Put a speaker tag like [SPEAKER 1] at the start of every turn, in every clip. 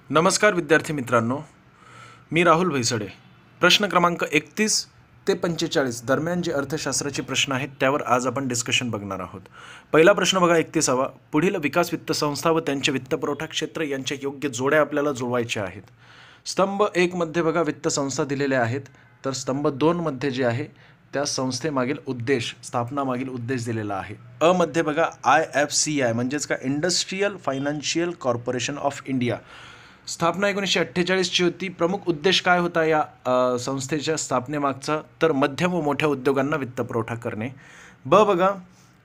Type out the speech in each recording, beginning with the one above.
[SPEAKER 1] नमस्कार विद्यार्थी मित्रांनो, मी राहुल भैसडे. प्रश्न क्रमांक 31 ते 45 दरम्यान जे अर्थशास्त्राचे प्रश्न आहेत त्यावर आज आपण डिस्कशन बघणार आहोत. पहिला प्रश्न बघा 31वा. पुढील विकास वित्त संस्था व त्यांचे वित्तपुरवठा क्षेत्र यांच्या योग्य जोड्या आपल्याला जुळवायच्या आहेत. स्तंभ 1 मध्ये बघा वित्त संस्था दिलेल्या आहेत, तर स्तंभ 2 मध्ये जे आहे त्या संस्थेमागील उद्देश, स्थापनामागील उद्देश दिलेला आहे. अ मध्ये बघा IFCI म्हणजेच का industrial financial corporation of India, स्थापना 1948ची होती. प्रमुख उद्देश काय होता या संस्थेच्या स्थापनेमागचा, तर मध्यम व मोठ्या उद्योगांना वित्तपुरवठा करणे. ब बघा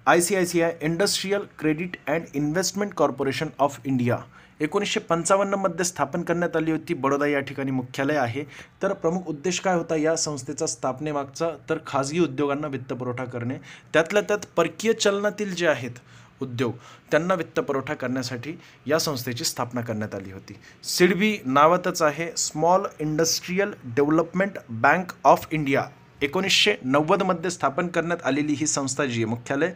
[SPEAKER 1] ICICI industrial credit and investment corporation of India 1955 मध्ये स्थापन करण्यात आली होती. बडोदा या ठिकाणी मुख्यालय आहे. तर प्रमुख उद्देश काय होता या संस्थेचा स्थापनेमागचा, तर खाजगी उद्योगांना वित्तपुरवठा करणे. त्यातल्या त्यात परकीय चलनातील जे आहेत उद्योग त्यांना वित्तपुरवठा करण्यासाठी या संस्थेची स्थापना करण्यात आली होती. सिडबी नावातच आहे, small industrial development bank of India. 1990 मध्ये स्थापन करण्यात आलेली ही संस्था जी आहे मुख्यालय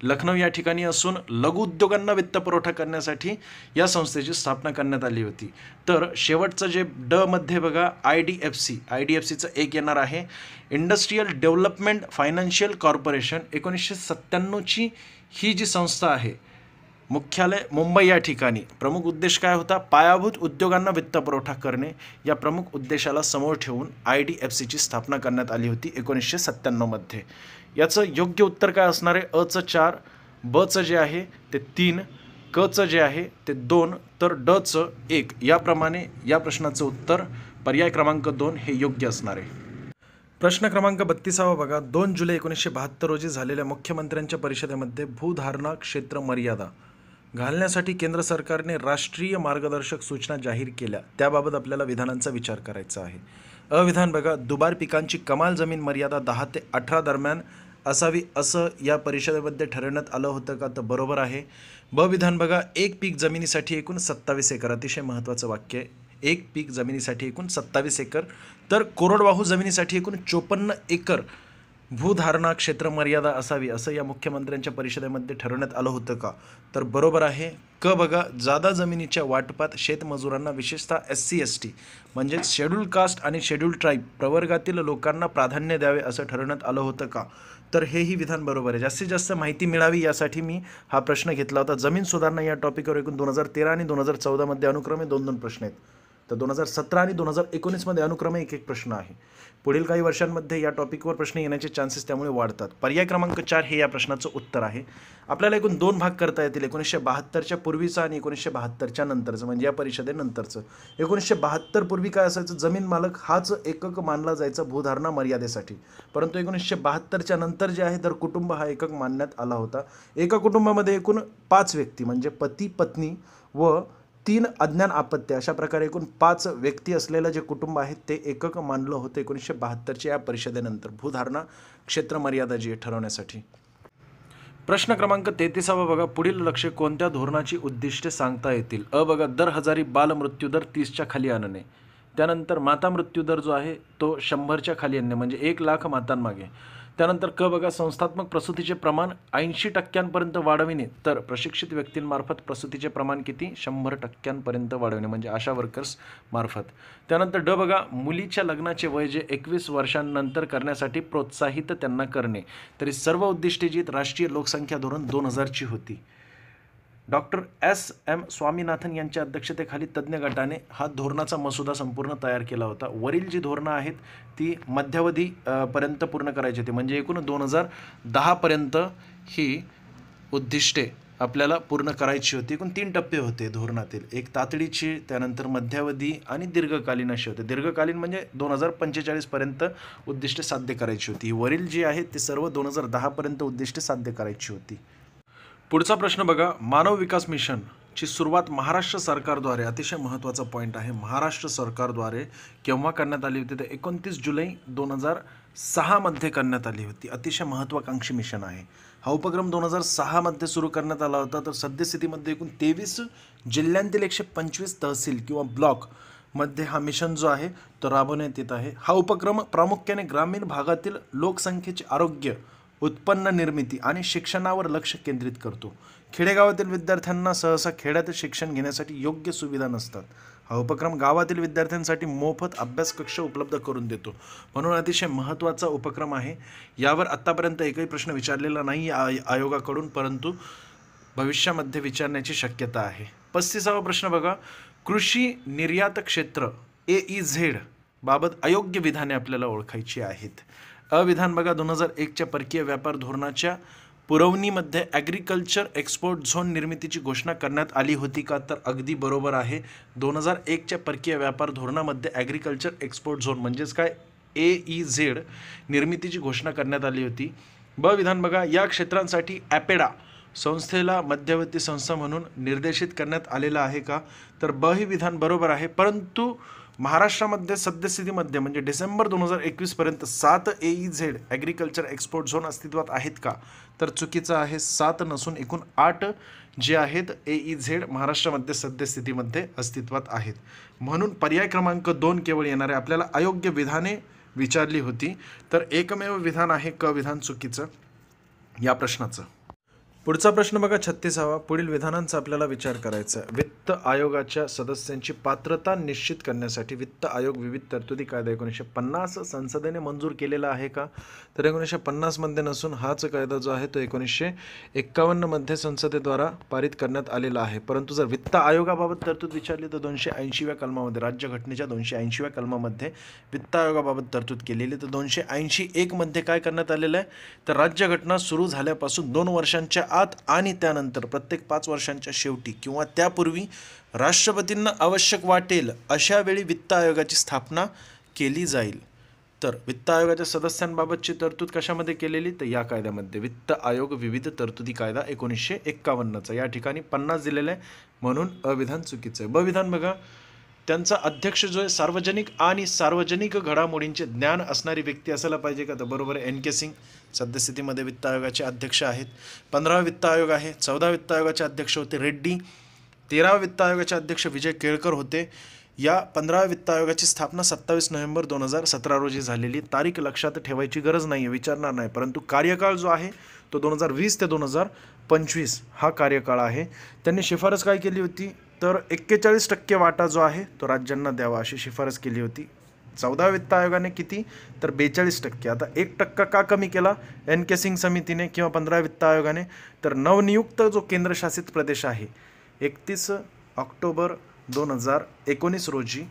[SPEAKER 1] लखनौ या ठिकाणी असून लघु उद्योगांना वित्तपुरवठा करण्यासाठी या संस्थेची स्थापना करण्यात आली होती. तर शेवटचं जे ड मध्ये बघा IDFCचं एक येणार आहे, इंडस्ट्रियल डेव्हलपमेंट फायनान्शियल कॉर्पोरेशन. 1997ची ही जी संस्था आहे मुख्यालय मुंबई या ठिकाणी. प्रमुख उद्देश काय होता, पायाभूत उद्योगांना वित्तपुरवठा करणे. या प्रमुख उद्देशाला समोर ठेवून IDFCची स्थापना करण्यात आली होती 1997 मध्ये. याचं योग्य उत्तर काय असणार आहे, अचं 4, बचं जे आहे ते 3, कचं जे आहे ते 2, तर डचं 1. याप्रमाणे या प्रश्नाचं उत्तर पर्याय क्रमांक 2 हे योग्य असणार आहे. प्रश्न क्रमांक 32वा बघा. 2 जुलै 1972 रोजी झालेल्या मुख्यमंत्र्यांच्या परिषदेमध्ये भूधारणा क्षेत्र मर्यादा घालण्यासाठी केंद्र सरकारने राष्ट्रीय मार्गदर्शक सूचना जाहीर केल्या. त्याबाबत आपल्याला विधानांचा विचार करायचा आहे. अविधान बघा, दुबार पिकांची कमाल जमीन मर्यादा 10 ते 18 दरम्यान असावी असं या परिषदेमध्ये ठरवण्यात आलं होतं का, तर बरोबर आहे. ब विधान बघा, एक पीक जमिनीसाठी एकूण 27 एकर. अतिशय महत्त्वाचं वाक्य आहे, एक पीक जमिनीसाठी एकूण 27 एकर. तर कोरडवाहू जमिनीसाठी एकूण 54 एकर भूधारणा क्षेत्र मर्यादा असावी असं या मुख्यमंत्र्यांच्या परिषदेमध्ये ठरवण्यात आलं होतं का, तर बरोबर आहे. क बघा, जादा जमिनीच्या वाटपात शेतमजुरांना विशेषतः SC ST म्हणजेच शेड्यूल कास्ट आणि शेड्यूल ट्राईब प्रवर्गातील लोकांना प्राधान्य द्यावे असं ठरवण्यात आलं होतं का, तर हेही विधान बरोबर आहे. जास्तीत जास्त माहिती मिळावी यासाठी मी हा प्रश्न घेतला होता. जमीन सुधारणा या टॉपिकवर एकूण 2013 आणि 2014 मध्ये अनुक्रमे 2-2 प्रश्न आहेत, तर 2017 आणि 2019 मध्ये अनुक्रमे 1-1 प्रश्न आहे. पुढील काही वर्षांमध्ये या टॉपिकवर प्रश्न येण्याचे चान्सेस त्यामुळे वाढतात. पर्याय क्रमांक 4 हे या प्रश्नाचं उत्तर आहे. आपल्याला एकूण 2 भाग करता येतील, 1972च्या पूर्वीचं आणि 1972च्या नंतरचं, म्हणजे या परिषदेनंतरचं. 1972 पूर्वी काय असायचं, जमीन मालक हाच एकक मानला जायचा भूधारणा मर्यादेसाठी, परंतु 1972च्या नंतर जे आहे तर कुटुंब हा एकक मानण्यात आला होता. एका कुटुंबामध्ये एकूण 5 व्यक्ती म्हणजे पती पत्नी व 3 अज्ञान अपत्य अशा प्रकारे एकूण 5 व्यक्ती असलेलं जे कुटुंब आहे ते एकक मानलं होतं 1972च्या या परिषदेनंतर भूधारणा क्षेत्र मर्यादा जी ठरवण्यासाठी. प्रश्न क्रमांक 33वा बघा, पुढील लक्ष्य कोणत्या धोरणाची उद्दिष्टे सांगता येतील. अ बघा, दर हजारी बाल मृत्यूदर 30च्या खाली आणणे. त्यानंतर माता मृत्यूदर जो आहे तो 100च्या खाली आणणे म्हणजे 1 लाख मातांमागे. त्यानंतर क बघा, संस्थात्मक प्रसूतीचे प्रमाण 80% वाढविणे, तर प्रशिक्षित व्यक्तींमार्फत प्रसूतीचे प्रमाण किती, 100% वाढविणे म्हणजे आशा वर्कर्स मार्फत. त्यानंतर ड बघा, मुलीच्या लग्नाचे वय जे 21 वर्षांनंतर करण्यासाठी प्रोत्साहित त्यांना करणे. तरी सर्व उद्दिष्टे जी राष्ट्रीय लोकसंख्या धोरण 2000ची होती. डॉक्टर SM स्वामीनाथन यांच्या अध्यक्षतेखाली तज्ज्ञ गटाने हा धोरणाचा मसुदा संपूर्ण तयार केला होता. वरील जी धोरणं आहेत ती मध्यावधी पर्यंत पूर्ण करायची होती, म्हणजे एकूण 2010 पर्यंत ही उद्दिष्टे आपल्याला पूर्ण करायची होती. एकूण 3 टप्पे होते धोरणातील, एक तातडीची, त्यानंतर मध्यावधी आणि दीर्घकालीन असे होते. दीर्घकालीन म्हणजे 2045 पर्यंत उद्दिष्टे साध्य करायची होती. वरील जी आहेत ते सर्व 2010 पर्यंत उद्दिष्टे साध्य करायची होती. पुढचा प्रश्न बघा, मानव विकास मिशनची सुरुवात महाराष्ट्र सरकारद्वारे, अतिशय महत्त्वाचा पॉईंट आहे, महाराष्ट्र सरकारद्वारे केव्हा करण्यात आली होती, तर 29 जुलै 2006 मध्ये करण्यात आली होती. अतिशय महत्त्वाकांक्षी मिशन आहे. हा उपक्रम 2006 मध्ये सुरू करण्यात आला होता. तर सद्यस्थितीमध्ये एकूण 23 जिल्ह्यांतील 125 तहसील किंवा ब्लॉक मध्ये हा मिशन जो आहे तो राबवण्यात येत आहे. हा उपक्रम प्रामुख्याने ग्रामीण भागातील लोकसंख्येचे आरोग्य उत्पन्न निर्मिती आणि शिक्षणावर लक्ष केंद्रित करतो. खेडेगावातील विद्यार्थ्यांना सहसा खेड्यात शिक्षण घेण्यासाठी योग्य सुविधा नसतात. हा उपक्रम गावातील विद्यार्थ्यांसाठी मोफत अभ्यास कक्ष उपलब्ध करून देतो, म्हणून अतिशय महत्त्वाचा उपक्रम आहे. यावर आत्तापर्यंत एकही प्रश्न विचारलेला नाही आयोगाकडून, परंतु भविष्यामध्ये विचारण्याची शक्यता आहे. 35वा प्रश्न बघा, कृषी निर्यात क्षेत्र AEZ बाबत अयोग्य विधाने आपल्याला ओळखायची आहेत. अविधान बघा, 2001च्या परकीय व्यापार धोरणाच्या पुरवणीमध्ये ॲग्रिकल्चर एक्सपोर्ट झोन निर्मितीची घोषणा करण्यात आली होती का? तर अगदी बरोबर आहे. 2001च्या परकीय व्यापार धोरणामध्ये ॲग्रिकल्चर एक्सपोर्ट झोन म्हणजेच काय AEZ निर्मितीची घोषणा करण्यात आली होती. ब विधान बघा, या क्षेत्रांसाठी ॲपेडा संस्थेला मध्यवर्ती संस्था म्हणून निर्देशित करण्यात आलेला आहे का? तर ब ही विधान बरोबर आहे, परंतु महाराष्ट्रामध्ये सद्यस्थितीमध्ये म्हणजे डिसेंबर 2021 पर्यंत 7 AEZ ॲग्रिकल्चर एक्सपोर्ट झोन अस्तित्वात आहेत का? तर चुकीचं आहे. 7 नसून एकूण 8 जे आहेत AEZ महाराष्ट्रामध्ये सद्यस्थितीमध्ये अस्तित्वात आहेत. म्हणून पर्याय क्रमांक 2 केवळ येणार आहे. आपल्याला अयोग्य विधाने विचारली होती, तर एकमेव विधान आहे क विधान चुकीचं या प्रश्नाचं. पुढचा प्रश्न बघा, 36वा. पुढील विधानांचा आपल्याला विचार करायचा आहे. वित्त आयोगाच्या सदस्यांची पात्रता निश्चित करण्यासाठी वित्त आयोग विविध तरतुदी कायदा 1950 संसदेने मंजूर केलेला आहे का? तर 1950 मध्ये नसून हाच कायदा जो आहे तो 1951 मध्ये संसदेद्वारा पारित करण्यात आलेला आहे. परंतु जर वित्त आयोगाबाबत तरतूद विचारली तर 280व्या कलमामध्ये, राज्यघटनेच्या 280व्या कलमामध्ये वित्त आयोगाबाबत तरतूद केलेली. तर 281 मध्ये काय करण्यात आलेलं आहे? तर राज्यघटना सुरू झाल्यापासून 2 वर्षांच्या आत आणि त्यानंतर प्रत्येक 5 वर्षांच्या शेवटी किंवा त्यापूर्वी राष्ट्रपतींना आवश्यक वाटेल अशा वेळी वित्त आयोगाची स्थापना केली जाईल. तर वित्त आयोगाच्या सदस्यांबाबतची तरतूद कशामध्ये केलेली? तर या कायद्यामध्ये, वित्त आयोग विविध तरतुदी कायदा 1951चा. या ठिकाणी 50 दिलेलं आहे, म्हणून अविधान चुकीचं आहे. ब विधान बघा, त्यांचा अध्यक्ष जो आहे सार्वजनिक आणि सार्वजनिक घडामोडींचे ज्ञान असणारी व्यक्ती असायला पाहिजे का? तर बरोबर आहे, NK सिंग सद्यस्थितीमध्ये वित्त आयोगाचे अध्यक्ष आहेत. 15वा वित्त आयोग आहे. 14 वित्त आयोगाचे अध्यक्ष होते रेड्डी. 13वा वित्त आयोगाचे अध्यक्ष विजय केळकर होते. या 15व्या वित्त आयोगाची स्थापना 27 नोव्हेंबर 2017 रोजी झालेली. तारीख लक्षात ठेवायची गरज नाही आहे, विचारणार नाही, परंतु कार्यकाळ जो आहे तो 2020 ते 2025 हा कार्यकाळ आहे. त्यांनी शिफारस काय केली होती? तर 41% वाटा जो आहे तो राज्यांना द्यावा अशी शिफारस केली होती. 14व्या वित्त आयोगाने किती? तर 42%. आता 1% का कमी केला NK सिंग समितीने किंवा 15व्या वित्त आयोगाने? तर नवनियुक्त जो केंद्रशासित प्रदेश आहे 31 ऑक्टोबर 2019 रोजी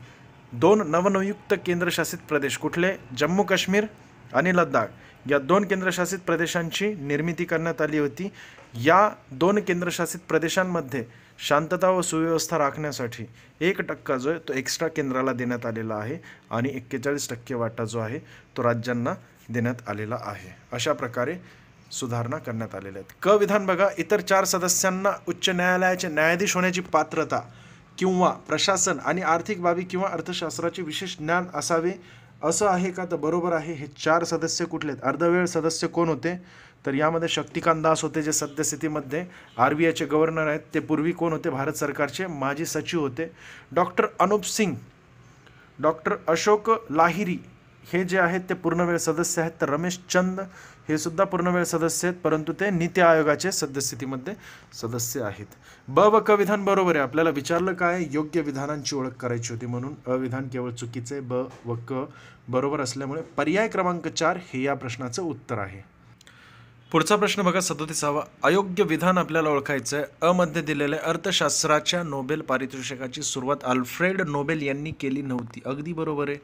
[SPEAKER 1] 2 नवनियुक्त केंद्रशासित प्रदेश कुठले? जम्मू काश्मीर आणि लडाख या 2 केंद्रशासित प्रदेशांची निर्मिती करण्यात आली होती. या 2 केंद्रशासित प्रदेशांमध्ये शांतता व सुव्यवस्था राखण्यासाठी 1% जो आहे तो एक्स्ट्रा केंद्राला देण्यात आलेला आहे आणि 41% वाटा जो आहे तो राज्यांना देण्यात आलेला आहे. अशा प्रकारे सुधारणा करण्यात आलेल्या आहेत. क विधान बघा, इतर 4 सदस्यांना उच्च न्यायालयाचे न्यायाधीश होण्याची पात्रता किंवा प्रशासन आणि आर्थिक बाबी किंवा अर्थशास्त्राचे विशेष ज्ञान असावे असं आहे का? तर बरोबर आहे. हे 4 सदस्य कुठले आहेत? अर्धवेळ सदस्य कोण होते? तर यामध्ये शक्तिकांत दास होते जे सद्यस्थितीमध्ये RBIचे गव्हर्नर आहेत. ते पूर्वी कोण होते? भारत सरकारचे माजी सचिव होते. डॉक्टर अनुप सिंग, डॉक्टर अशोक लाहिरी हे जे आहेत ते पूर्णवेळ सदस्य आहेत. तर रमेश चंद हे सुद्धा पूर्णवेळ सदस्य आहेत, परंतु ते नीती आयोगाचे सद्यस्थितीमध्ये सदस्य आहेत. ब व क विधान बरोबर आहे. आपल्याला विचारलं काय? योग्य विधानांची ओळख करायची होती, म्हणून अविधान केवळ चुकीचे. ब व क बरोबर असल्यामुळे पर्याय क्रमांक 4 हे या प्रश्नाचं उत्तर आहे. पुढचा प्रश्न बघा, 37वा. अयोग्य विधान आपल्याला ओळखायचं आहे. अ मध्ये दिलेलं आहे, अर्थशास्त्राच्या नोबेल पारितोषिकाची सुरुवात अल्फ्रेड नोबेल यांनी केली नव्हती. अगदी बरोबर आहे,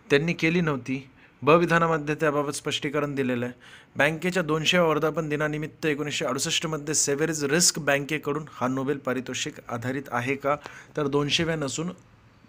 [SPEAKER 1] त्यांनी केली नव्हती. ब विधानामध्ये त्याबाबत स्पष्टीकरण दिलेलं आहे. बँकेच्या 200व्या वर्धापन दिनानिमित्त 1968 मध्ये सेव्हरेज रिस्क बँकेकडून हा नोबेल पारितोषिक आधारित आहे का? तर 200व्या नसून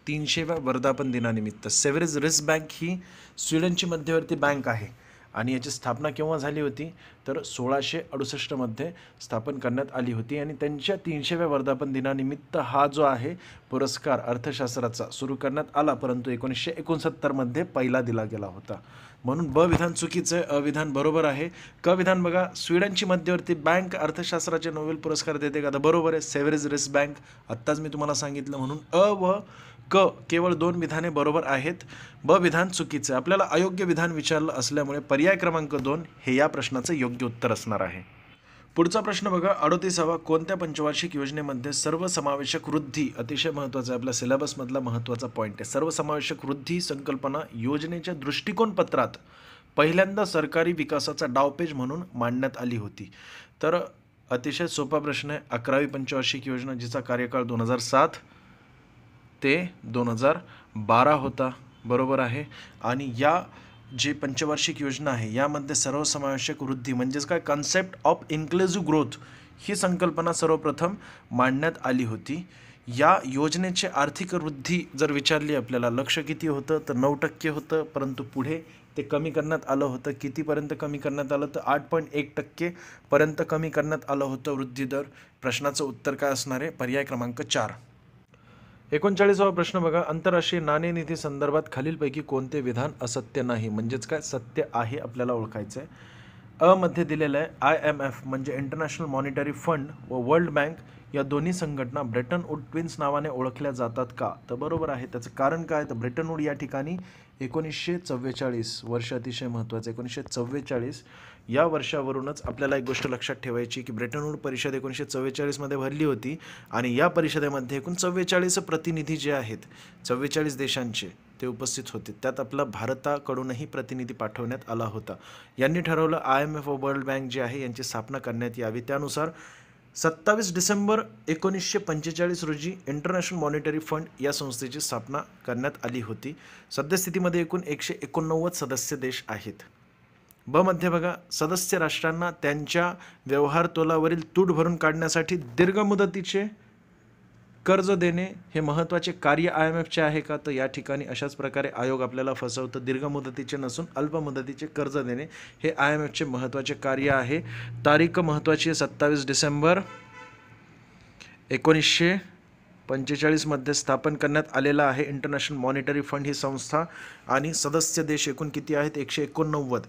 [SPEAKER 1] 300व्या वर्धापन दिनानिमित्त. सेव्हरेज रिस्क बँक ही स्वीडनची मध्यवर्ती बँक आहे आणि याची स्थापना केव्हा झाली होती? तर 1668 मध्ये स्थापन करण्यात आली होती आणि त्यांच्या 300व्या वर्धापन दिनानिमित्त हा जो आहे पुरस्कार अर्थशास्त्राचा सुरू करण्यात आला, परंतु 1969 मध्ये पहिला दिला गेला होता. म्हणून ब विधान चुकीचं आहे, अविधान बरोबर आहे. क विधान बघा, स्वीडनची मध्यवर्ती बँक अर्थशास्त्राचे नोबेल पुरस्कार देते का? तर बरोबर आहे, सेव्हरेज रिस्क बँक. आत्ताच मी तुम्हाला सांगितलं, म्हणून अ व क केवळ 2 विधाने बरोबर आहेत, ब विधान चुकीचे. आपल्याला अयोग्य विधान विचारलं असल्यामुळे पर्याय क्रमांक 2 हे या प्रश्नाचं योग्य उत्तर असणार आहे. पुढचा प्रश्न बघा 38वा. कोणत्या पंचवार्षिक योजनेमध्ये सर्वसमावेशक वृद्धी, अतिशय महत्त्वाचा आपल्या सिलेबसमधला महत्त्वाचा पॉईंट आहे, सर्वसमावेशक वृद्धी संकल्पना योजनेच्या दृष्टिकोनपत्रात पहिल्यांदा सरकारी विकासाचा डावपेच म्हणून मांडण्यात आली होती? तर अतिशय सोपा प्रश्न आहे. 11वी पंचवार्षिक योजना जिचा कार्यकाळ 2007 ते 2012 होता, बरोबर आहे. आणि या जी पंचवार्षिक योजना आहे यामध्ये सर्वसमावेशक वृद्धी म्हणजेच काय, कन्सेप्ट ऑफ इन्क्लुझिव्ह ग्रोथ ही संकल्पना सर्वप्रथम मांडण्यात आली होती. या योजनेची आर्थिक वृद्धी जर विचारली आपल्याला, लक्ष किती होतं तर 9% होतं, परंतु पुढे ते कमी करण्यात आलं होतं. कितीपर्यंत कमी करण्यात आलं तर 8.1% पर्यंत कमी करण्यात आलं होतं वृद्धी दर. प्रश्नाचं उत्तर काय असणार आहे? पर्याय क्रमांक 4. 39वा प्रश्न बघा. आंतरराष्ट्रीय नाणेनिधी संदर्भात खालीलपैकी कोणते विधान असत्य नाही? म्हणजेच काय, सत्य आहे आपल्याला ओळखायचं आहे. अ मध्ये दिलेलं आहे IMF म्हणजे इंटरनॅशनल मॉनिटरी फंड व वर्ल्ड बँक या दोन्ही संघटना ब्रेटन वूड ट्विन्स नावाने ओळखल्या जातात का? तर बरोबर आहे. त्याचं कारण काय, तर ब्रेटन वूड या ठिकाणी 1944 वर्ष अतिशय महत्त्वाचं, 1944 या वर्षावरूनच आपल्याला एक गोष्ट लक्षात ठेवायची की ब्रेटन वूड परिषद 1944 मध्ये भरली होती आणि या परिषदेमध्ये एकूण 44 प्रतिनिधी जे आहेत 44 देशांचे ते उपस्थित होते. त्यात आपला भारताकडूनही प्रतिनिधी पाठवण्यात आला होता. यांनी ठरवलं IMF व वर्ल्ड बँक जे आहे यांची स्थापना करण्यात यावी. त्यानुसार 27 डिसेंबर 1945 रोजी इंटरनॅशनल मॉनिटरी फंड या संस्थेची स्थापना करण्यात आली होती. सद्यस्थितीमध्ये एकूण 189 सदस्य देश आहेत. ब मध्ये बघा, सदस्य राष्ट्रांना त्यांच्या व्यवहार तोलावरील तूट भरून काढण्यासाठी दीर्घ मुदतीचे कर्ज देणे हे महत्त्वाचे कार्य IMFचे आहे का? तर या ठिकाणी अशाच प्रकारे आयोग आपल्याला फसवतं. दीर्घ मुदतीचे नसून अल्प मुदतीचे कर्ज देणे हे IMFचे महत्त्वाचे कार्य आहे. तारीख महत्त्वाची आहे, 27 डिसेंबर 1945 मध्ये स्थापन करण्यात आलेला आहे इंटरनॅशनल मॉनिटरी फंड ही संस्था. आणि सदस्य देश एकूण किती आहेत? 189.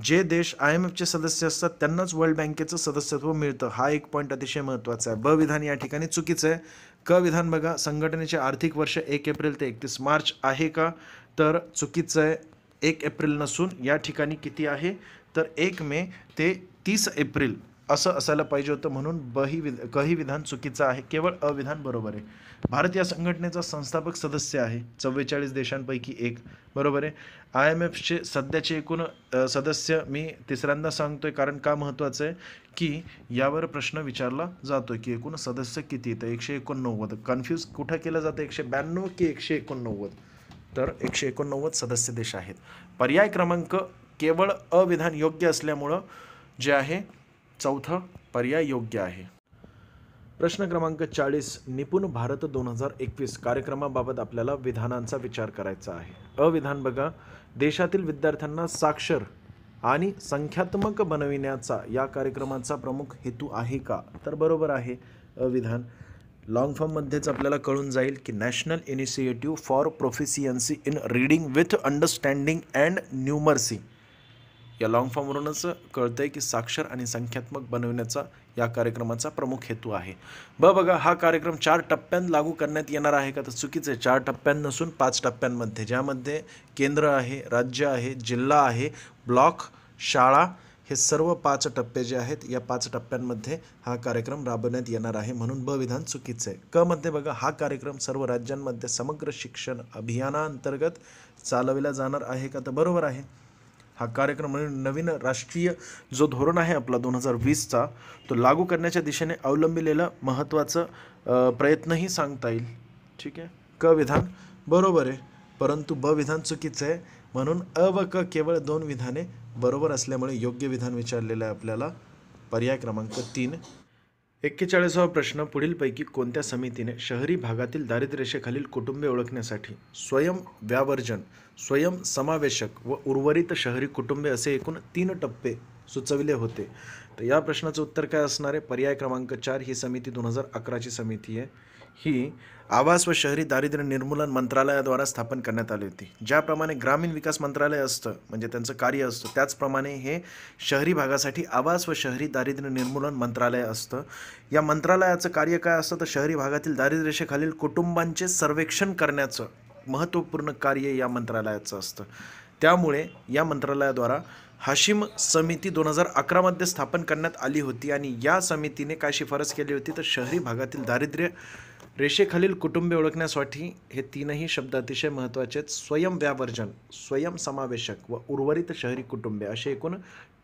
[SPEAKER 1] जे देश IMFचे सदस्य असतात त्यांनाच वर्ल्ड बँकेचं सदस्यत्व मिळतं. हा एक पॉईंट अतिशय महत्त्वाचा आहे. ब विधान या ठिकाणी चुकीचं आहे. क विधान बघा, संघटनेचे आर्थिक वर्ष 1 एप्रिल ते 31 मार्च आहे का? तर चुकीचं आहे. 1 एप्रिल नसून या ठिकाणी किती आहे तर 1 मे ते 30 एप्रिल असं असायला पाहिजे होतं, म्हणून कही विधान चुकीचं आहे. केवळ अविधान बरोबर आहे. भारत या संघटनेचा संस्थापक सदस्य आहे, 44 देशांपैकी एक, बरोबर आहे. IMFचे सध्याचे एकूण सदस्य मी तिसऱ्यांदा सांगतोय, कारण का महत्त्वाचं आहे की यावर प्रश्न विचारला जातो की एकूण सदस्य किती, तर 189. कन्फ्यूज कुठं केलं जातं, 192 की 189? तर 189 सदस्य देश आहेत. पर्याय क्रमांक केवळ अविधान योग्य असल्यामुळं जे आहे चौथा पर्याय योग्य आहे. प्रश्न क्रमांक 40. निपुण भारत 2021 कार्यक्रमाबाबत आपल्याला विधानांचा विचार करायचा आहे. अविधान बघा, देशातील विद्यार्थ्यांना साक्षर आणि संख्यात्मक बनविण्याचा या कार्यक्रमाचा प्रमुख हेतू आहे का? तर बरोबर आहे अविधान. लॉंग फॉर्ममध्येच आपल्याला कळून जाईल की national initiative for proficiency in reading with understanding and numeracy. या लॉंग फॉर्मवरूनच कळतंय की साक्षर आणि संख्यात्मक बनवण्याचा या कार्यक्रमाचा प्रमुख हेतू आहे. बघा, हा कार्यक्रम 4 टप्प्यांत लागू करण्यात येणार आहे का? तर चुकीचं आहे. 4 टप्प्यांत नसून 5 टप्प्यांमध्ये, ज्यामध्ये केंद्र आहे, राज्य आहे, जिल्हा आहे, ब्लॉक, शाळा हे सर्व 5 टप्पे जे आहेत या 5 टप्प्यांमध्ये हा कार्यक्रम राबवण्यात येणार आहे, म्हणून ब विधान चुकीचं आहे. क मध्ये बघा, हा कार्यक्रम सर्व राज्यांमध्ये समग्र शिक्षण अभियानाअंतर्गत चालविला जाणार आहे का? तर बरोबर आहे. हा कार्यक्रम नवीन राष्ट्रीय जो धोरण आहे आपला 2020चा तो लागू करण्याच्या दिशेने अवलंबिलेला महत्त्वाचं प्रयत्नही सांगता येईल. ठीक आहे. क विधान बरोबर आहे, परंतु ब विधान चुकीचं आहे, म्हणून अ व क केवळ 2 विधाने बरोबर असल्यामुळे योग्य विधान विचारलेलं आहे आपल्याला. पर्याय क्रमांक 3. 41वा प्रश्न. पुढीलपैकी कोणत्या समितीने शहरी भागातील दारिद्र्यरेषेखालील कुटुंबे ओळखण्यासाठी स्वयं व्यावर्जन, स्वयं समावेशक व उर्वरित शहरी कुटुंबे असे एकूण 3 टप्पे सुचविले होते? तर या प्रश्नाचं उत्तर काय असणार आहे? पर्याय क्रमांक 4. ही समिती 2011ची समिती आहे. ही आवास व शहरी दारिद्र्य निर्मूलन मंत्रालयाद्वारा स्थापन करण्यात आली होती. ज्याप्रमाणे ग्रामीण विकास मंत्रालय असतं म्हणजे त्यांचं कार्य असतं, त्याचप्रमाणे हे शहरी भागासाठी आवास व शहरी दारिद्र्य निर्मूलन मंत्रालय असतं. या मंत्रालयाचं कार्य काय असतं तर शहरी भागातील दारिद्र्यरेषेखालील कुटुंबांचे सर्वेक्षण करण्याचं महत्त्वपूर्ण कार्य या मंत्रालयाचं असतं. त्यामुळे या मंत्रालयाद्वारा हाशिम समिती 2011मध्ये स्थापन करण्यात आली होती आणि या समितीने काय शिफारस केली होती तर शहरी भागातील दारिद्र्य रेषेखालील कुटुंबे ओळखण्यासाठी हे तीनही शब्द अतिशय महत्त्वाचे आहेत. स्वयंव्यावर्जन, स्वयंसमावेशक व उर्वरित शहरी कुटुंबे असे एकूण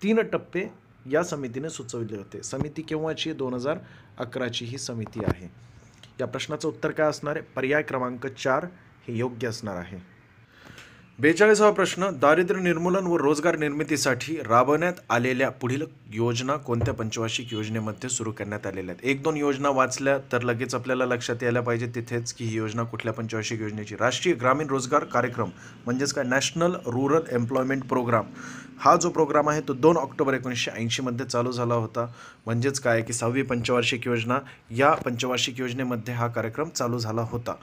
[SPEAKER 1] 3 टप्पे या समितीने सुचवले होते. समिती केव्हाची? 2011ची ही समिती आहे. या प्रश्नाचं उत्तर काय असणार आहे? पर्याय क्रमांक 4 हे योग्य असणार आहे. 42वा प्रश्न, दारिद्र्य निर्मूलन व रोजगार निर्मितीसाठी राबवण्यात आलेल्या पुढील योजना कोणत्या पंचवार्षिक योजनेमध्ये सुरू करण्यात आलेल्या आहेत? 1-2 योजना वाचल्या तर लगेच आपल्याला लक्षात यायला पाहिजे तिथेच की ही योजना कुठल्या पंचवार्षिक योजनेची. राष्ट्रीय ग्रामीण रोजगार कार्यक्रम म्हणजेच काय नॅशनल रूरल एम्प्लॉयमेंट प्रोग्राम. हा जो प्रोग्राम आहे तो 2 ऑक्टोबर 1980मध्ये चालू झाला होता. म्हणजेच काय की 6वी पंचवार्षिक योजना, या पंचवार्षिक योजनेमध्ये हा कार्यक्रम चालू झाला होता.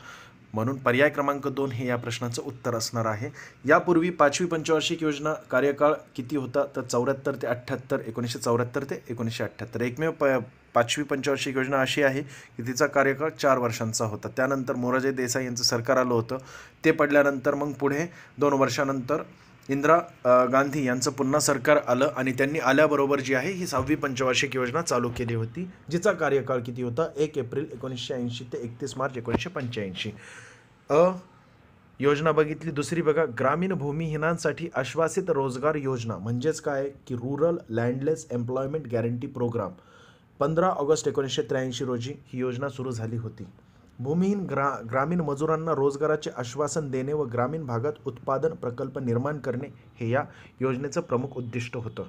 [SPEAKER 1] म्हणून पर्याय क्रमांक 2 हे या प्रश्नाचं उत्तर असणार आहे. यापूर्वी 5वी पंचवार्षिक योजना कार्यकाळ किती होता तर 74 ते 78, 1974 ते 1978. एकमेव 5वी पंचवार्षिक योजना अशी आहे की तिचा कार्यकाळ 4 वर्षांचा होता. त्यानंतर मोरारजी देसाई यांचं सरकार आलं होतं, ते पडल्यानंतर मग पुढे 2 वर्षानंतर इंदिरा गांधी यांचं पुन्हा सरकार आलं आणि त्यांनी आल्याबरोबर जी आहे ही 6वी पंचवार्षिक योजना चालू केली होती, जिचा कार्यकाळ किती होता? 1 एप्रिल 1980 ते 31 मार्च 1985. योजना बघितली. दुसरी बघा, ग्रामीण भूमिहीनांसाठी आश्वासित रोजगार योजना म्हणजेच काय की rural landless employment guarantee programme. 15 August 1983 रोजी ही योजना सुरू झाली होती. भूमिहीन ग्रामीण मजुरांना रोजगाराचे आश्वासन देणे व ग्रामीण भागात उत्पादन प्रकल्प निर्माण करणे हे या योजनेचं प्रमुख उद्दिष्ट होतं.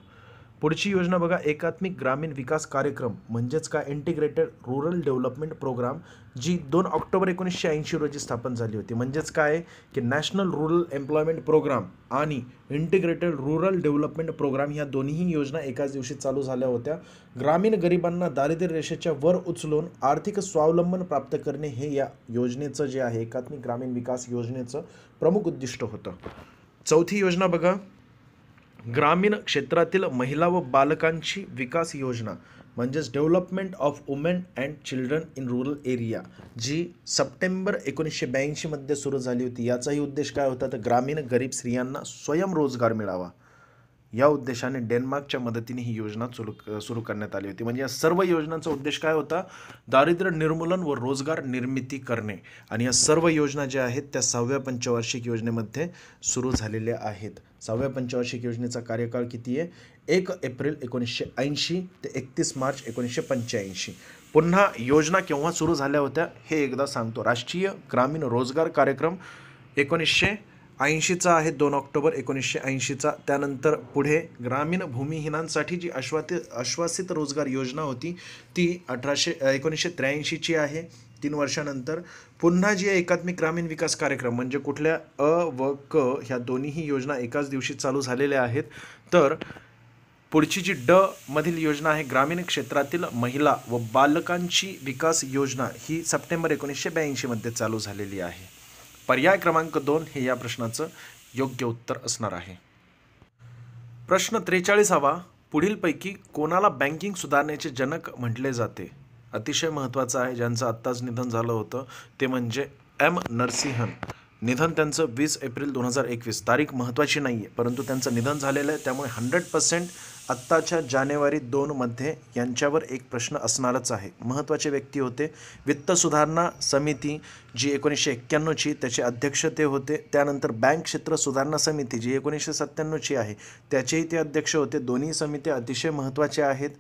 [SPEAKER 1] पुढची योजना बघा, एकात्मिक ग्रामीण विकास कार्यक्रम म्हणजेच काय इंटिग्रेटेड रूरल डेव्हलपमेंट प्रोग्राम, जी 2 ऑक्टोबर 1980 रोजी स्थापन झाली होती. म्हणजेच काय की नॅशनल रूरल एम्प्लॉयमेंट प्रोग्राम आणि इंटिग्रेटेड रूरल डेव्हलपमेंट प्रोग्राम ह्या दोन्ही योजना एकाच दिवशी चालू झाल्या होत्या. ग्रामीण गरिबांना दारिद्र्य रेषेच्या वर उचलून आर्थिक स्वावलंबन प्राप्त करणे हे या योजनेचं जे आहे एकात्मिक ग्रामीण विकास योजनेचं प्रमुख उद्दिष्ट होतं. चौथी योजना बघा, ग्रामीण क्षेत्रातील महिला व बालकांची विकास योजना म्हणजेच development of women and children in rural area, जी सप्टेंबर 1982मध्ये सुरू झाली होती. याचाही उद्देश काय होता तर ग्रामीण गरीब स्त्रियांना स्वयंरोजगार मिळावा या उद्देशाने डेन्मार्कच्या मदतीने ही योजना सुरू करण्यात आली होती. म्हणजे या सर्व योजनांचा उद्देश काय होता? दारिद्र्य निर्मूलन व रोजगार निर्मिती करणे. आणि या सर्व योजना ज्या आहेत त्या 6व्या पंचवार्षिक योजनेमध्ये सुरू झालेल्या आहेत. 6व्या पंचवार्षिक योजनेचा कार्यकाळ किती आहे? 1 एप्रिल 1980 ते 31 मार्च 1985. पुन्हा योजना केव्हा सुरू झाल्या होत्या हे एकदा सांगतो. राष्ट्रीय ग्रामीण रोजगार कार्यक्रम 1980चा आहे, 2 ऑक्टोबर 1980चा. त्यानंतर पुढे ग्रामीण भूमिहीनांसाठी जी आश्वासित रोजगार योजना होती ती 1983ची आहे, 3 वर्षानंतर. पुन्हा जी एकात्मिक ग्रामीण विकास कार्यक्रम म्हणजे कुठल्या व क ह्या दोन्हीही योजना एकाच दिवशी चालू झालेल्या आहेत. तर पुढची जी मधील योजना आहे ग्रामीण क्षेत्रातील महिला व बालकांची विकास योजना, ही सप्टेंबर 1982मध्ये चालू झालेली आहे. पर्याय क्रमांक 2 हे या प्रश्नाचं योग्य उत्तर असणार आहे. प्रश्न 43वा, पुढीलपैकी कोणाला बँकिंग सुधारणेचे जनक म्हटले जाते? अतिशय महत्त्वाचं आहे, ज्यांचं आत्ताच निधन झालं होतं ते म्हणजे एम नरसिंहन. निधन त्यांचं 20 एप्रिल 2021. तारीख महत्त्वाची नाही आहे परंतु त्यांचं निधन झालेलं आहे, त्यामुळे 100% आत्ताच्या जानेवारी 2मध्ये यांच्यावर एक प्रश्न असणारच आहे. महत्त्वाचे व्यक्ती होते. वित्त सुधारणा समिती जी 1991ची त्याचे अध्यक्ष ते होते. त्यानंतर बँक क्षेत्र सुधारणा समिती जी 1997ची आहे त्याचेही ते अध्यक्ष होते. दोन्ही समित्या अतिशय महत्त्वाच्या आहेत.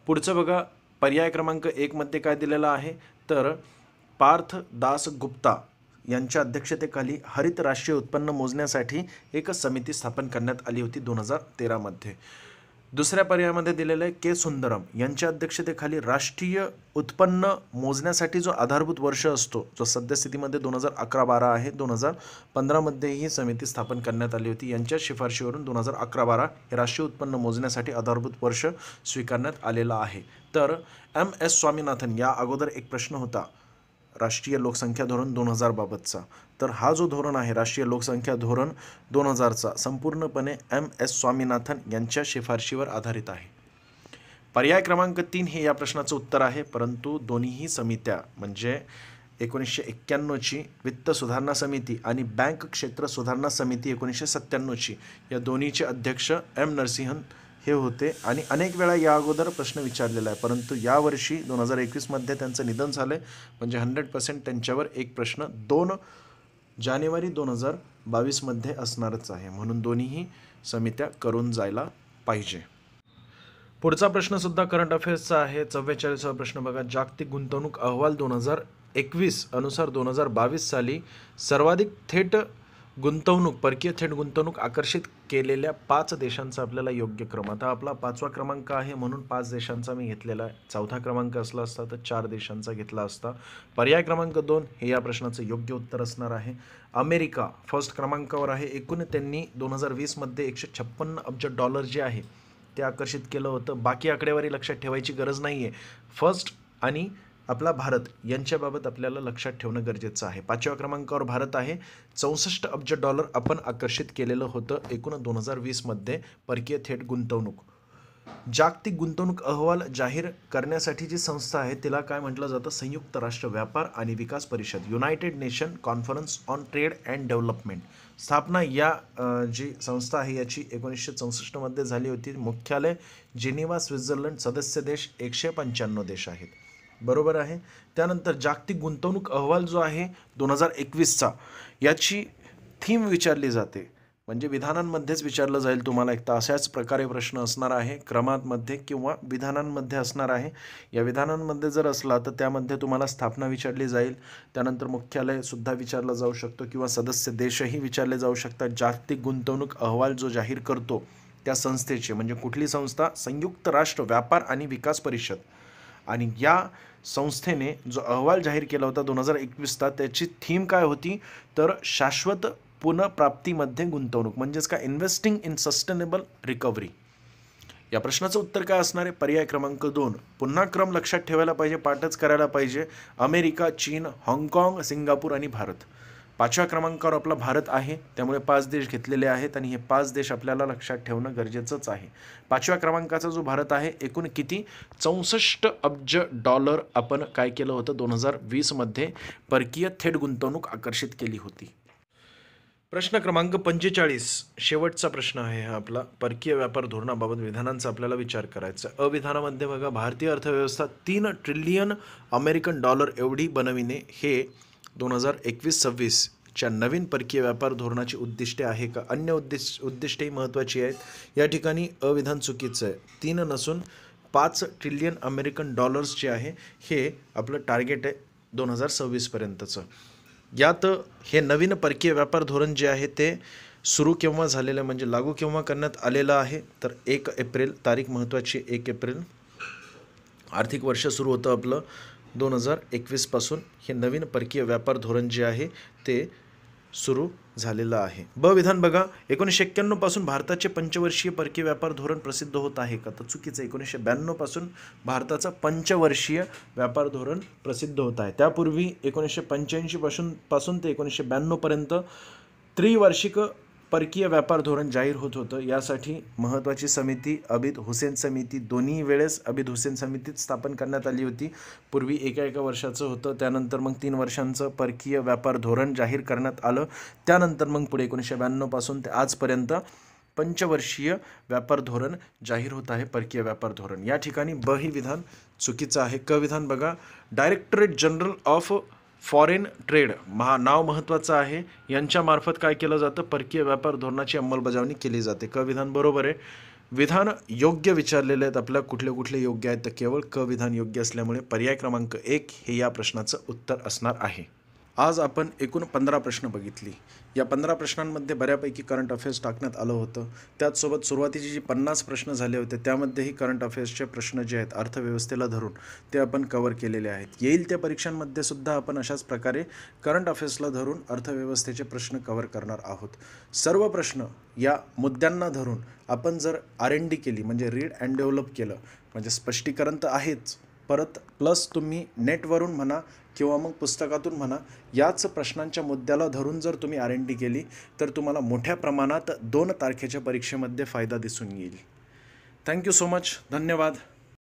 [SPEAKER 1] पुढचं बघा, पर्याय क्रमांक 1 मध्ये काय दिलेलं आहे तर पार्थ दास गुप्ता यांच्या अध्यक्षतेखाली हरित राष्ट्रीय उत्पन्न मोजण्यासाठी एक समिती स्थापन करण्यात आली होती 2013मध्ये. दुसऱ्या पर्यायामध्ये दिलेलं आहे के सुंदरम यांच्या अध्यक्षतेखाली राष्ट्रीय उत्पन्न मोजण्यासाठी जो आधारभूत वर्ष असतो, जो सद्यस्थितीमध्ये 2011-12 आहे, 2015मध्ये ही समिती स्थापन करण्यात आली होती. यांच्या शिफारशीवरून 2011-12 हे राष्ट्रीय उत्पन्न मोजण्यासाठी आधारभूत वर्ष स्वीकारण्यात आलेलं आहे. तर एम एस स्वामीनाथन या अगोदर एक प्रश्न होता राष्ट्रीय लोकसंख्या धोरण 2000 बाबतचा. तर हा जो धोरण आहे राष्ट्रीय लोकसंख्या धोरण 2000चा संपूर्णपणे MS स्वामीनाथन यांच्या शिफारशीवर आधारित आहे. पर्याय क्रमांक 3 हे या प्रश्नाचं उत्तर आहे, परंतु दोन्हीही समित्या म्हणजे 1991ची वित्त सुधारणा समिती आणि बँक क्षेत्र सुधारणा समिती 1997ची या दोन्हीचे अध्यक्ष M नरसिंहन हे होते आणि अनेक वेळा या अगोदर प्रश्न विचारलेला आहे, परंतु यावर्षी 2021मध्ये त्यांचं निधन झालं म्हणजे 100% त्यांच्यावर एक प्रश्न 2 जानेवारी 2022मध्ये असणारच आहे, म्हणून दोन्हीही समित्या करून जायला पाहिजे. पुढचा प्रश्न सुद्धा करंट अफेअर्सचा आहे. 44वा प्रश्न बघा. जागतिक गुंतवणूक अहवाल 2021 अनुसार 2022 साली सर्वाधिक थेट गुंतवणूक परकीय थेट गुंतवणूक आकर्षित केलेल्या 5 देशांचा आपल्याला योग्य क्रम. आता आपला 5वा क्रमांक आहे म्हणून 5 देशांचा मी घेतलेला आहे. 4था क्रमांक असला असता तर 4 देशांचा घेतला असता. पर्याय क्रमांक 2 हे या प्रश्नाचं योग्य उत्तर असणार आहे. अमेरिका फर्स्ट क्रमांकावर आहे. एकूण त्यांनी 2020मध्ये $156 अब्ज जे आहे ते आकर्षित केलं होतं. बाकी आकडेवारी लक्षात ठेवायची गरज नाही आहे. फर्स्ट आणि आपला भारत यांच्याबाबत आपल्याला लक्षात ठेवणं गरजेचं आहे. 5व्या क्रमांकावर भारत आहे. $64 अब्ज आपण आकर्षित केलेलं होतं एकूण 2020मध्ये परकीय थेट गुंतवणूक. जागतिक गुंतवणूक अहवाल जाहीर करण्यासाठी जी संस्था आहे तिला काय म्हटलं जातं? संयुक्त राष्ट्र व्यापार आणि विकास परिषद, United nation conference on trade and development. स्थापना या जी संस्था आहे याची 1964मध्ये झाली होती. मुख्यालय जिनिव्हा, स्वित्झर्लंड. सदस्य देश 195 देश आहेत. बरोबर आहे. त्यानंतर जागतिक गुंतवणूक अहवाल जो आहे 2021चा याची थीम विचारली जाते, म्हणजे विधानांमध्येच विचारलं जाईल तुम्हाला. एक तर अशाच प्रकारे प्रश्न असणार आहे क्रमांमध्ये किंवा विधानांमध्ये असणार आहे. या विधानांमध्ये जर असला तर त्यामध्ये तुम्हाला स्थापना विचारली जाईल, त्यानंतर मुख्यालयसुद्धा विचारलं जाऊ शकतो किंवा सदस्य देशही विचारले जाऊ शकतात. जागतिक गुंतवणूक अहवाल जो जाहीर करतो त्या संस्थेचे म्हणजे कुठली संस्था? संयुक्त राष्ट्र व्यापार आणि विकास परिषद. आणि या संस्थेने जो अहवाल जाहीर केला होता 2021चा त्याची थीम काय होती? तर शाश्वत पुनर्प्राप्तीमध्ये गुंतवणूक, म्हणजेच काय? Investing in sustainable recovery. या प्रश्नाचं उत्तर काय असणार आहे? पर्याय क्रमांक 2. पुन्हा क्रम लक्षात ठेवायला पाहिजे, पाठच करायला पाहिजे. अमेरिका, चीन, हाँगकाँग, सिंगापूर आणि भारत. 5व्या क्रमांकावर आपला भारत आहे, त्यामुळे 5 देश घेतलेले आहेत आणि हे 5 देश आपल्याला लक्षात ठेवणं गरजेचंच आहे. 5व्या क्रमांकाचा जो भारत आहे एकूण किती? $64 अब्ज आपण काय केलं होतं 2020मध्ये परकीय थेट गुंतवणूक आकर्षित केली होती. प्रश्न क्रमांक 45 शेवटचा प्रश्न आहे हा आपला. परकीय व्यापार धोरणाबाबत विधानांचा आपल्याला विचार करायचा. अविधानामध्ये बघा, भारतीय अर्थव्यवस्था $3 ट्रिलियन एवढी बनविणे हे 2021-26च्या नवीन परकीय व्यापार धोरणाची उद्दिष्टे आहे का? अन्य उद्दिष्टेही महत्त्वाची आहेत. या ठिकाणी अविधान चुकीचं आहे. 3 नसून $5 ट्रिलियन जे आहे हे आपलं टार्गेट आहे 2026पर्यंतचं. यात हे नवीन परकीय व्यापार धोरण जे आहे ते सुरू केव्हा झालेलं आहे म्हणजे लागू केव्हा करण्यात आलेलं आहे? तर 1 एप्रिल, तारीख महत्त्वाची. 1 एप्रिल आर्थिक वर्ष सुरू होतं आपलं 2021 पासून हे नवीन परकीय व्यापार धोरण जे आहे ते सुरू झालेलं आहे. ब विधान बघा, 1991 पासून भारताचे पंचवर्षीय परकीय व्यापार धोरण प्रसिद्ध होत आहे का? तर चुकीचं. 1992 पासून भारताचं पंचवर्षीय व्यापार धोरण प्रसिद्ध होत आहे. त्यापूर्वी 1985 पासून ते 1992 पर्यंत त्रिवार्षिक परकीय व्यापार धोरण जाहीर होत होतं. यासाठी महत्त्वाची समिती अबिद हुसेन समिती, दोन्ही वेळेस अबिद हुसेन समितीत स्थापन करण्यात आली होती. पूर्वी एका वर्षाचं होतं, त्यानंतर मग 3 वर्षांचं परकीय व्यापार धोरण जाहीर करण्यात आलं. त्यानंतर मग पुढे 1992 पासून ते आजपर्यंत पंचवर्षीय व्यापार धोरण जाहीर होत आहे, परकीय व्यापार धोरण. या ठिकाणी ब ही विधान चुकीचं आहे. क विधान बघा, Directorate General of Foreign Trade नाव महत्त्वाचं आहे. यांच्यामार्फत काय केलं जातं? परकीय व्यापार धोरणाची अंमलबजावणी केली जाते. क विधान बरोबर आहे. विधान योग्य विचारलेले आहेत आपल्या. कुठले योग्य आहेत? तर केवळ क विधान योग्य असल्यामुळे पर्याय क्रमांक 1 हे या प्रश्नाचं उत्तर असणार आहे. आज आपण एकूण 15 प्रश्न बघितली. या 15 प्रश्नांमध्ये बऱ्यापैकी करंट अफेअर्स टाकण्यात आलं होतं. त्याचसोबत सुरुवातीचे जे 50 प्रश्न झाले होते त्यामध्येही करंट अफेअर्सचे प्रश्न जे आहेत अर्थव्यवस्थेला धरून ते आपण कव्हर केलेले आहेत. येईल त्या परीक्षांमध्ये सुद्धा आपण अशाच प्रकारे करंट अफेअर्सला धरून अर्थव्यवस्थेचे प्रश्न कव्हर करणार आहोत. सर्व प्रश्न या मुद्द्यांना धरून आपण जर R&D केली म्हणजे रीड अँड डेव्हलप केलं म्हणजे स्पष्टीकरण तर आहेच, परत प्लस तुम्ही नेटवरून म्हणा किंवा मग पुस्तकातून म्हणा, याच प्रश्नांच्या मुद्द्याला धरून जर तुम्ही R&D केली तर तुम्हाला मोठ्या प्रमाणात 2 तारखेच्या परीक्षेमध्ये फायदा दिसून येईल. Thank you so much. धन्यवाद.